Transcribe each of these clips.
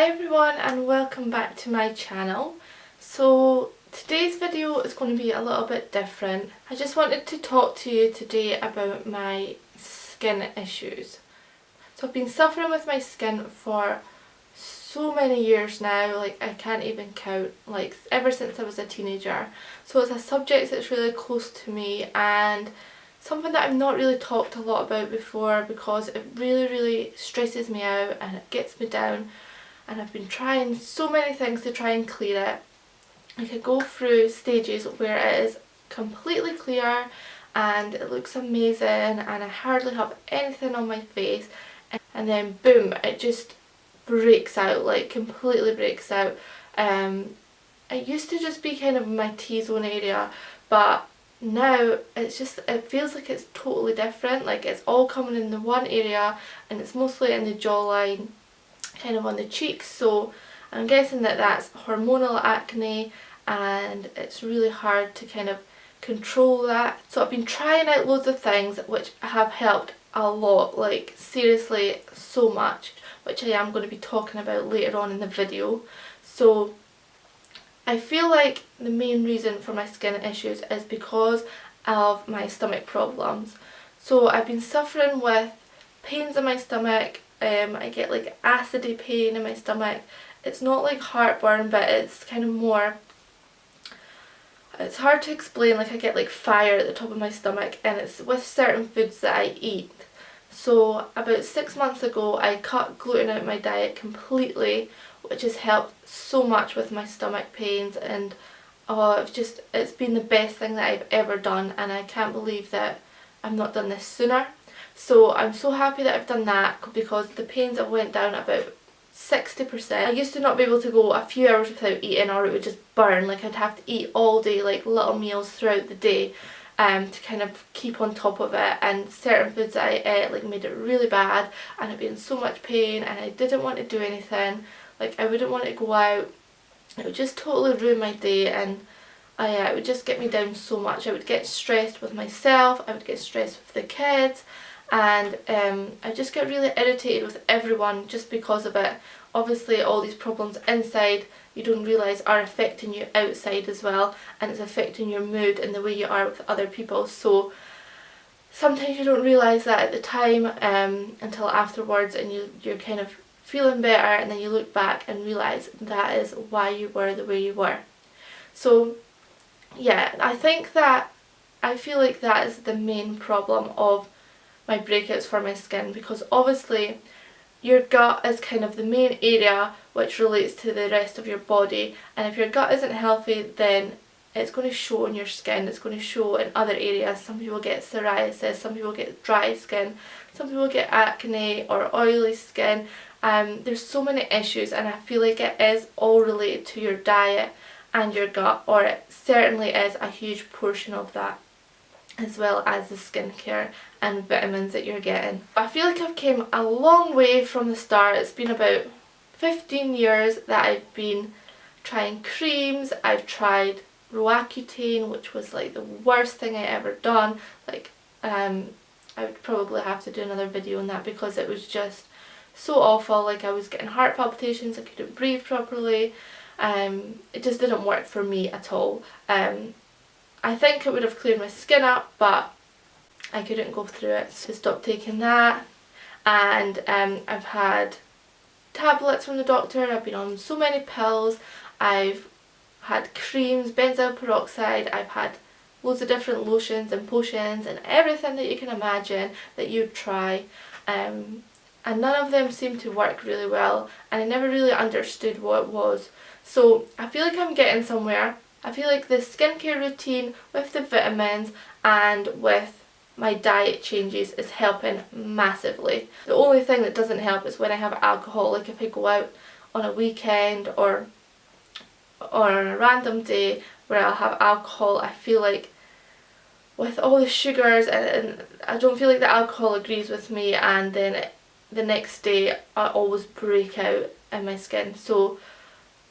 Hi everyone and welcome back to my channel. So today's video is going to be a little bit different. I just wanted to talk to you today about my skin issues. So I've been suffering with my skin for so many years now, like I can't even count, like ever since I was a teenager. So it's a subject that's really close to me and something that I've not really talked a lot about before because it really stresses me out and it gets me down. And I've been trying so many things to try and clear it. I could go through stages where it is completely clear and it looks amazing and I hardly have anything on my face, and then boom, it just breaks out, like completely breaks out. It used to just be kind of my T-zone area, but now it feels like it's totally different, like it's all coming in the one area and it's mostly in the jawline, kind of on the cheeks. So I'm guessing that that's hormonal acne and it's really hard to kind of control that. So I've been trying out loads of things which have helped a lot, like seriously so much, which I am going to be talking about later on in the video. So I feel like the main reason for my skin issues is because of my stomach problems. So I've been suffering with pains in my stomach. I get like acidy pain in my stomach. It's not like heartburn, but it's kind of more, it's hard to explain, like I get like fire at the top of my stomach and it's with certain foods that I eat. So about 6 months ago I cut gluten out of my diet completely, which has helped so much with my stomach pains, and oh, it's been the best thing that I've ever done and I can't believe that I've not done this sooner. So I'm so happy that I've done that because the pains have went down about 60%. I used to not be able to go a few hours without eating, or it would just burn, like I'd have to eat all day, like little meals throughout the day to kind of keep on top of it, and certain foods that I ate like made it really bad and I'd be in so much pain and I didn't want to do anything, like I wouldn't want to go out. It would just totally ruin my day and it would just get me down so much. I would get stressed with myself, I would get stressed with the kids, and I just get really irritated with everyone just because of it. Obviously all these problems inside you don't realise are affecting you outside as well, and it's affecting your mood and the way you are with other people. So sometimes you don't realise that at the time until afterwards, and you're kind of feeling better and then you look back and realise that is why you were the way you were. So yeah, I feel like that is the main problem of my breakouts for my skin, because obviously your gut is kind of the main area which relates to the rest of your body, and if your gut isn't healthy then it's going to show on your skin, it's going to show in other areas. Some people get psoriasis, some people get dry skin, some people get acne or oily skin. There's so many issues and I feel like it is all related to your diet and your gut, or it certainly is a huge portion of that, as well as the skincare and vitamins that you're getting. I feel like I've came a long way from the start. It's been about 15 years that I've been trying creams. I've tried Roaccutane, which was like the worst thing I ever done. Like I would probably have to do another video on that because it was just so awful. Like I was getting heart palpitations, I couldn't breathe properly. It just didn't work for me at all. I think it would have cleared my skin up, but I couldn't go through it, so I stopped taking that. And I've had tablets from the doctor, I've been on so many pills, I've had creams, benzoyl peroxide, I've had loads of different lotions and potions and everything that you can imagine that you'd try. And none of them seemed to work really well, and I never really understood what it was. So I feel like I'm getting somewhere. I feel like the skincare routine with the vitamins and with my diet changes is helping massively. The only thing that doesn't help is when I have alcohol, like if I go out on a weekend or on a random day where I'll have alcohol, I feel like with all the sugars and I don't feel like the alcohol agrees with me, and then the next day I always break out in my skin. So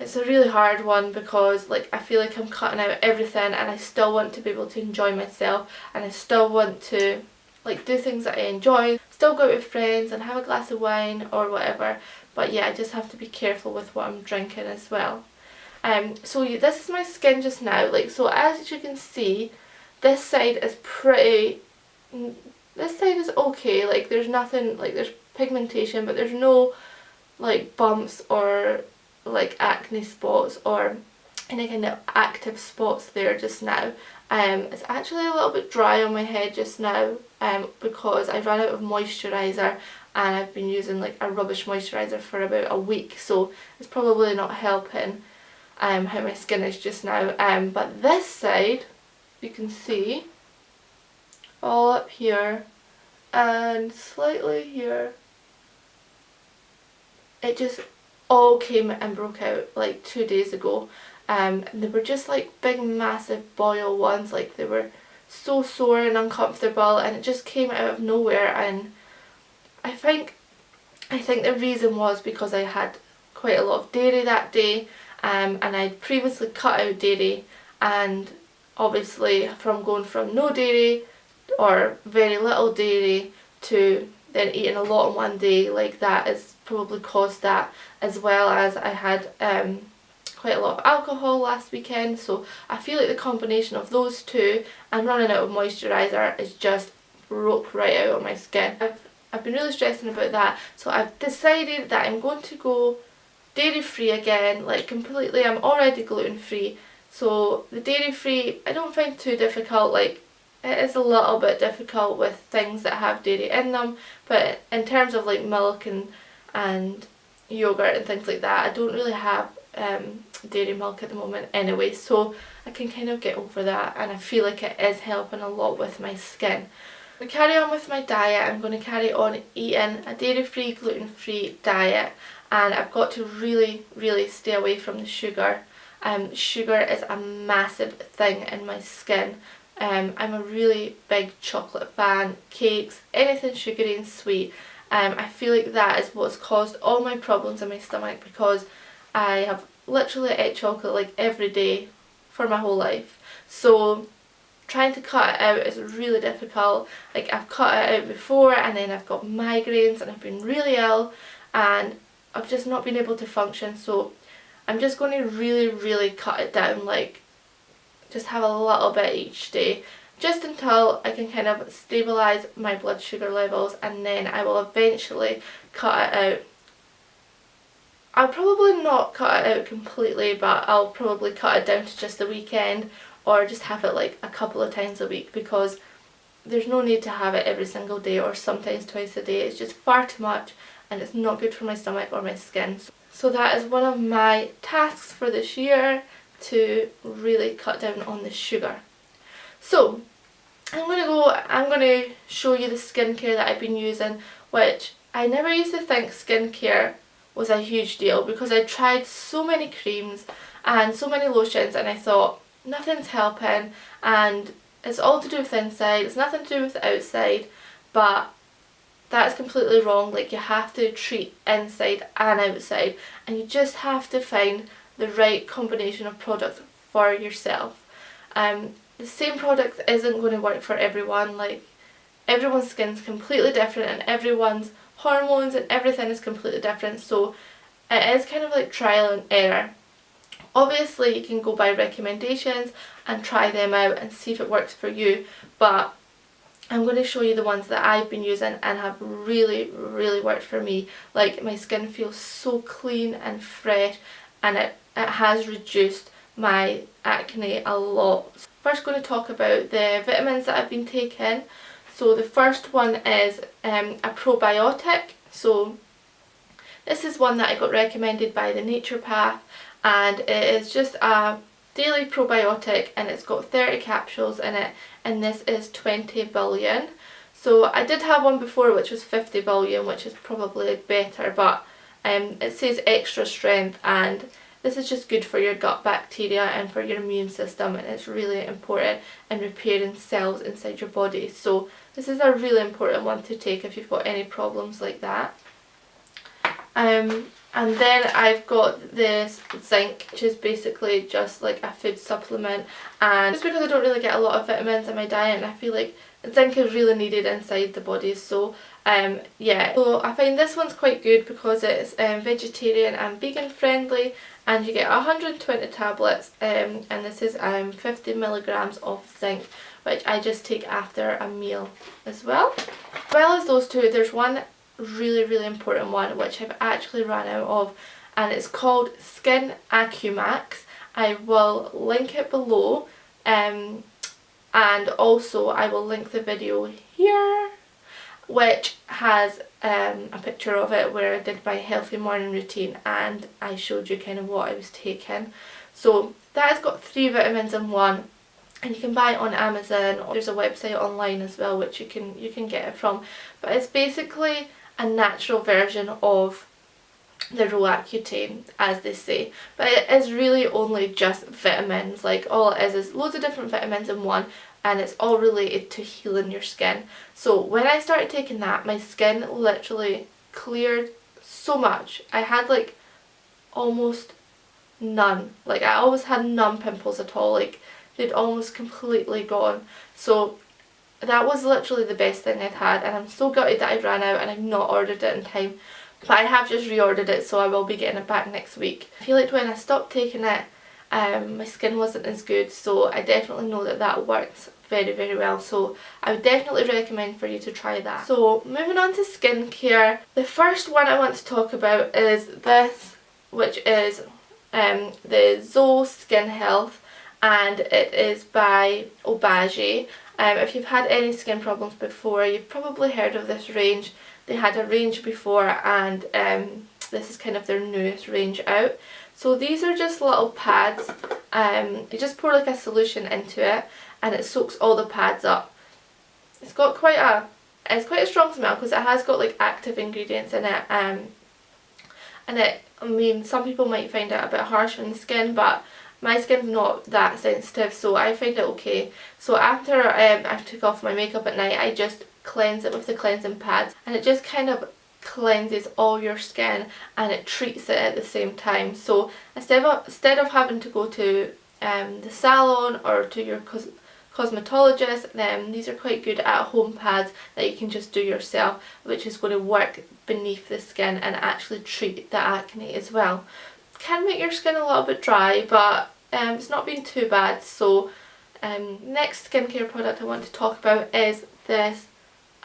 it's a really hard one because like I feel like I'm cutting out everything and I still want to be able to enjoy myself, and I still want to like do things that I enjoy, still go out with friends and have a glass of wine or whatever, but yeah, I just have to be careful with what I'm drinking as well. So this is my skin just now, like, so as you can see, this side is pretty, this side is okay, like there's nothing, like there's pigmentation, but there's no like bumps or like acne spots or any kind of active spots there just now. It's actually a little bit dry on my head just now because I ran out of moisturiser and I've been using like a rubbish moisturiser for about a week, so it's probably not helping how my skin is just now. But this side, you can see all up here and slightly here, it just all came and broke out like 2 days ago. They were just like big massive boil ones, like they were so sore and uncomfortable, and it just came out of nowhere. And I think the reason was because I had quite a lot of dairy that day, and I'd previously cut out dairy, and obviously from going from no dairy or very little dairy to then eating a lot in one day, like that has probably caused that, as well as I had quite a lot of alcohol last weekend, so I feel like the combination of those two and running out of moisturiser is just broke right out of my skin. I've been really stressing about that, so I've decided that I'm going to go dairy free again, like completely. I'm already gluten free, so the dairy free I don't find too difficult. Like, it is a little bit difficult with things that have dairy in them, but in terms of like milk and yogurt and things like that, I don't really have dairy milk at the moment anyway, so I can kind of get over that, and I feel like it is helping a lot with my skin. To carry on with my diet, I'm going to carry on eating a dairy free, gluten free diet, and I've got to really stay away from the sugar. Sugar is a massive thing in my skin. I'm a really big chocolate fan, cakes, anything sugary and sweet. I feel like that is what's caused all my problems in my stomach, because I have literally ate chocolate like every day for my whole life. So trying to cut it out is really difficult. Like, I've cut it out before and then I've got migraines and I've been really ill and I've just not been able to function, so I'm just going to really cut it down, like just have a little bit each day, just until I can kind of stabilise my blood sugar levels, and then I will eventually cut it out. I'll probably not cut it out completely, but I'll probably cut it down to just the weekend, or just have it like a couple of times a week, because there's no need to have it every single day or sometimes twice a day. It's just far too much and it's not good for my stomach or my skin. So that is one of my tasks for this year, to really cut down on the sugar. So I'm going to show you the skincare that I've been using, which I never used to think skincare was a huge deal, because I tried so many creams and so many lotions and I thought nothing's helping and it's all to do with the inside, it's nothing to do with the outside. But that is completely wrong. Like, you have to treat inside and outside, and you just have to find the right combination of products for yourself. The same product isn't going to work for everyone. Like, everyone's skin's completely different and everyone's hormones and everything is completely different, so it is kind of like trial and error. Obviously you can go by recommendations and try them out and see if it works for you, but I'm going to show you the ones that I've been using and have really worked for me. Like, my skin feels so clean and fresh, and it has reduced my acne a lot. First, going to talk about the vitamins that I've been taking. So the first one is a probiotic. So this is one that I got recommended by the Naturopath, and it is just a daily probiotic and it's got 30 capsules in it, and this is 20 billion. So I did have one before which was 50 billion, which is probably better, but it says extra strength, and this is just good for your gut bacteria and for your immune system, and it's really important in repairing cells inside your body. So this is a really important one to take if you've got any problems like that. And then I've got this zinc, which is basically just like a food supplement, and just because I don't really get a lot of vitamins in my diet and I feel like zinc is really needed inside the body. So yeah, so I find this one's quite good because it's vegetarian and vegan friendly, and you get 120 tablets, and this is 50 milligrams of zinc, which I just take after a meal as well. As well as those two, there's one really important one which I've actually run out of, and it's called Skin Acumax. I will link it below, and also I will link the video here, which has a picture of it where I did my healthy morning routine and I showed you kind of what I was taking. So that has got 3 vitamins in one, and you can buy it on Amazon, or there's a website online as well which you can get it from. But it's basically a natural version of the Roaccutane, as they say, but it is really only just vitamins. Like, all it is loads of different vitamins in one, and it's all related to healing your skin. So when I started taking that, my skin literally cleared so much. I had like almost none. Like, I always had none pimples at all. Like, they'd almost completely gone. So that was literally the best thing I'd had, and I'm so gutted that I ran out and I've not ordered it in time. But I have just reordered it, so I will be getting it back next week. I feel like when I stopped taking it, my skin wasn't as good, so I definitely know that that works very well. So I would definitely recommend for you to try that. So moving on to skincare, the first one I want to talk about is this, which is the Zoe Skin Health, and it is by Obagi. If you've had any skin problems before, you've probably heard of this range. They had a range before, and this is kind of their newest range out. So these are just little pads. You just pour like a solution into it and it soaks all the pads up. It's got quite a strong smell because it has got like active ingredients in it. And I mean, some people might find it a bit harsh on the skin, but my skin's not that sensitive, so I find it okay. So after I took off my makeup at night, I just cleanse it with the cleansing pads, and it just kind of cleanses all your skin and it treats it at the same time. So instead of having to go to the salon or to your cosmetologist, these are quite good at home pads that you can just do yourself, which is going to work beneath the skin and actually treat the acne as well. It can make your skin a little bit dry, but it's not been too bad. So next skincare product I want to talk about is this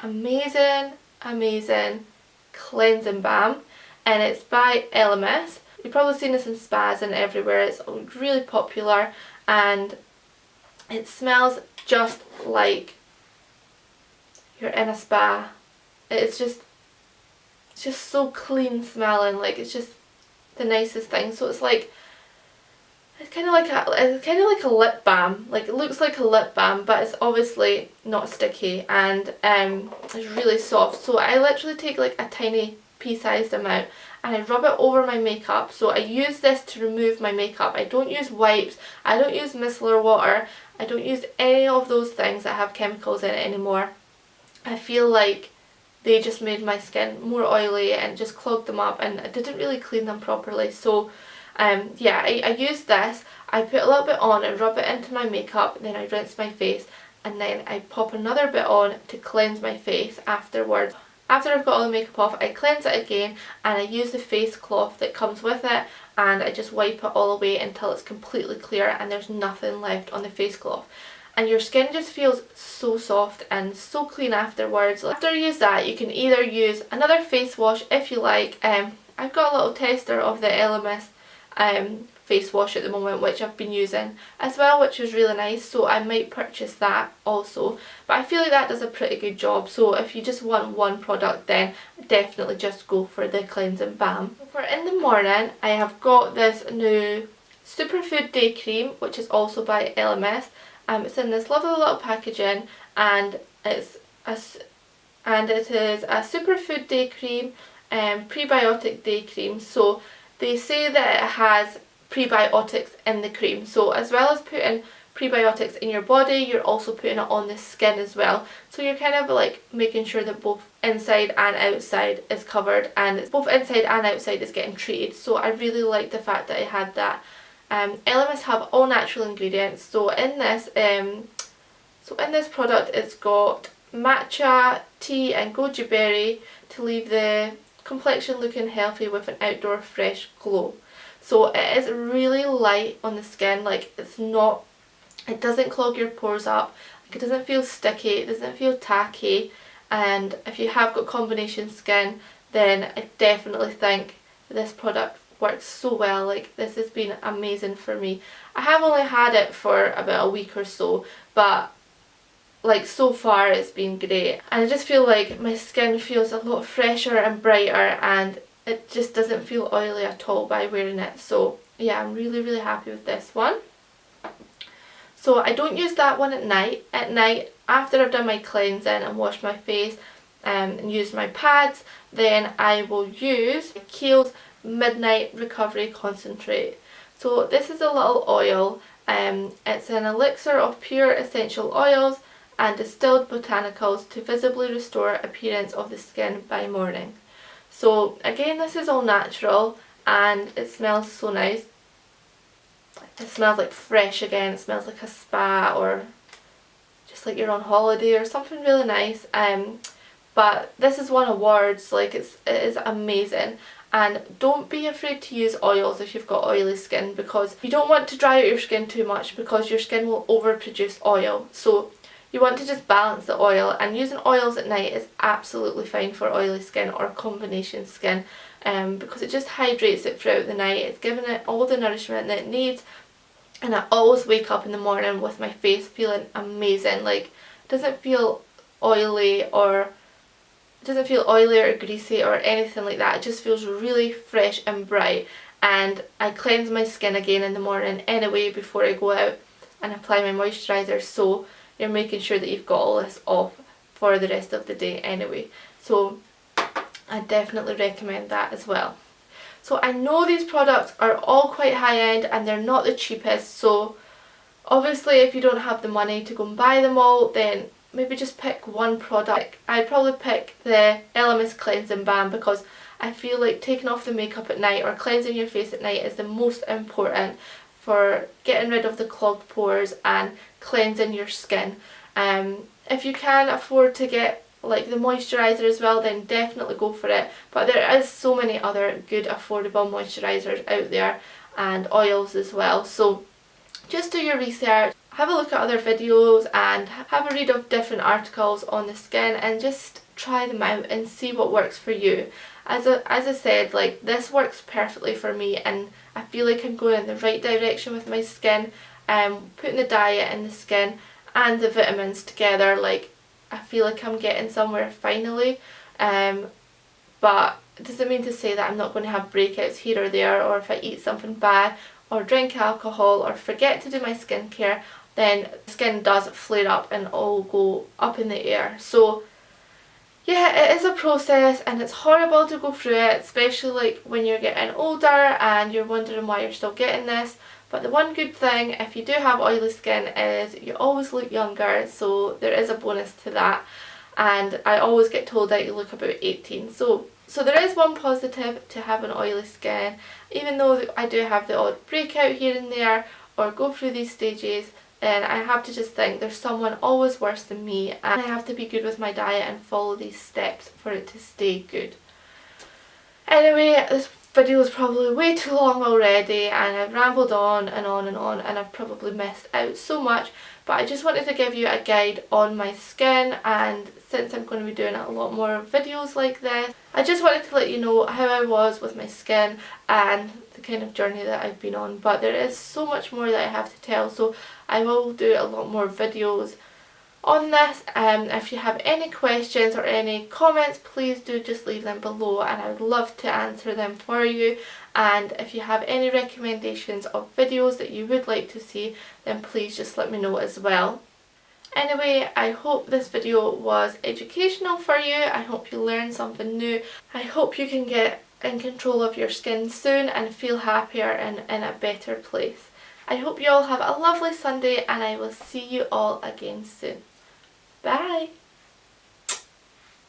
amazing cleansing balm, and it's by LMS. You've probably seen this in spas and everywhere. It's really popular, and it smells just like you're in a spa. It's just so clean smelling. Like, it's just the nicest thing. So it's kind of like a lip balm. Like, it looks like a lip balm, but it's obviously not sticky, and it's really soft. So I literally take like a tiny pea-sized amount and I rub it over my makeup. So I use this to remove my makeup. I don't use wipes, I don't use micellar water, I don't use any of those things that have chemicals in it anymore. I feel like they just made my skin more oily and just clogged them up, and I didn't really clean them properly. So yeah, I use this, I put a little bit on and rub it into my makeup, then I rinse my face, and then I pop another bit on to cleanse my face afterwards. After I've got all the makeup off, I cleanse it again, and I use the face cloth that comes with it, and I just wipe it all away until it's completely clear and there's nothing left on the face cloth. And your skin just feels so soft and so clean afterwards. After you use that, you can either use another face wash if you like. I've got a little tester of the LMS face wash at the moment, which I've been using as well, which is really nice, so I might purchase that also. But I feel like that does a pretty good job, so if you just want one product, then definitely just go for the cleansing balm. For in the morning, I have got this new Superfood Day Cream, which is also by LMS. It's in this lovely little packaging, and it is a Superfood Day Cream, prebiotic day cream. So they say that it has prebiotics in the cream, so as well as putting prebiotics in your body, you're also putting it on the skin as well. So you're kind of like making sure that both inside and outside is covered, and both inside and outside is getting treated. So I really like the fact that I had that. LMS have all natural ingredients, so in this So in this product it's got matcha, tea and goji berry to leave the complexion looking healthy with an outdoor fresh glow. So it is really light on the skin, like it doesn't clog your pores up, like it doesn't feel sticky, it doesn't feel tacky, and if you have got combination skin then I definitely think this product works so well. Like, this has been amazing for me. I have only had it for about a week or so, but like so far it's been great, and I just feel like my skin feels a lot fresher and brighter, and it just doesn't feel oily at all by wearing it. So yeah, I'm really happy with this one. So I don't use that one at night. At night, after I've done my cleansing and washed my face and used my pads, then I will use Kiehl's Midnight Recovery Concentrate. So this is a little oil. It's an elixir of pure essential oils and distilled botanicals to visibly restore appearance of the skin by morning. So again, this is all natural and it smells so nice. It smells like fresh again. It smells like a spa, or just like you're on holiday or something really nice. But this has won awards, like it is amazing. And don't be afraid to use oils if you've got oily skin, because you don't want to dry out your skin too much because your skin will overproduce oil. So you want to just balance the oil, and using oils at night is absolutely fine for oily skin or combination skin, because it just hydrates it throughout the night. It's giving it all the nourishment that it needs, and I always wake up in the morning with my face feeling amazing. Like, it doesn't feel oily or greasy or anything like that. It just feels really fresh and bright, and I cleanse my skin again in the morning anyway before I go out and apply my moisturiser, so you're making sure that you've got all this off for the rest of the day anyway. So I definitely recommend that as well. So I know these products are all quite high end and they're not the cheapest, so obviously if you don't have the money to go and buy them all, then maybe just pick one product. I'd probably pick the LMS Cleansing Balm, because I feel like taking off the makeup at night or cleansing your face at night is the most important for getting rid of the clogged pores and cleansing your skin. If you can afford to get like the moisturiser as well, then definitely go for it. But there is so many other good affordable moisturisers out there, and oils as well. So just do your research, have a look at other videos and have a read of different articles on the skin, and just try them out and see what works for you. As I said, like, this works perfectly for me, and I feel like I'm going in the right direction with my skin. Putting the diet and the skin and the vitamins together, like, I feel like I'm getting somewhere finally. But it doesn't mean to say that I'm not going to have breakouts here or there, or if I eat something bad or drink alcohol or forget to do my skincare, then the skin does flare up and all go up in the air. So yeah, it is a process and it's horrible to go through it, especially like when you're getting older and you're wondering why you're still getting this. But the one good thing, if you do have oily skin, is you always look younger, so there is a bonus to that. And I always get told that you look about 18. So there is one positive to having oily skin. Even though I do have the odd breakout here and there or go through these stages, then I have to just think there's someone always worse than me, and I have to be good with my diet and follow these steps for it to stay good. Anyway, this video is probably way too long already, and I've rambled on and on and on, and I've probably missed out so much, but I just wanted to give you a guide on my skin. And since I'm going to be doing a lot more videos like this, I just wanted to let you know how I was with my skin and the kind of journey that I've been on. But there is so much more that I have to tell, so I will do a lot more videos on this. If you have any questions or any comments, please do just leave them below, and I would love to answer them for you. And if you have any recommendations of videos that you would like to see, then please just let me know as well. Anyway, I hope this video was educational for you. I hope you learned something new. I hope you can get in control of your skin soon and feel happier and in a better place. I hope you all have a lovely Sunday, and I will see you all again soon. Bye!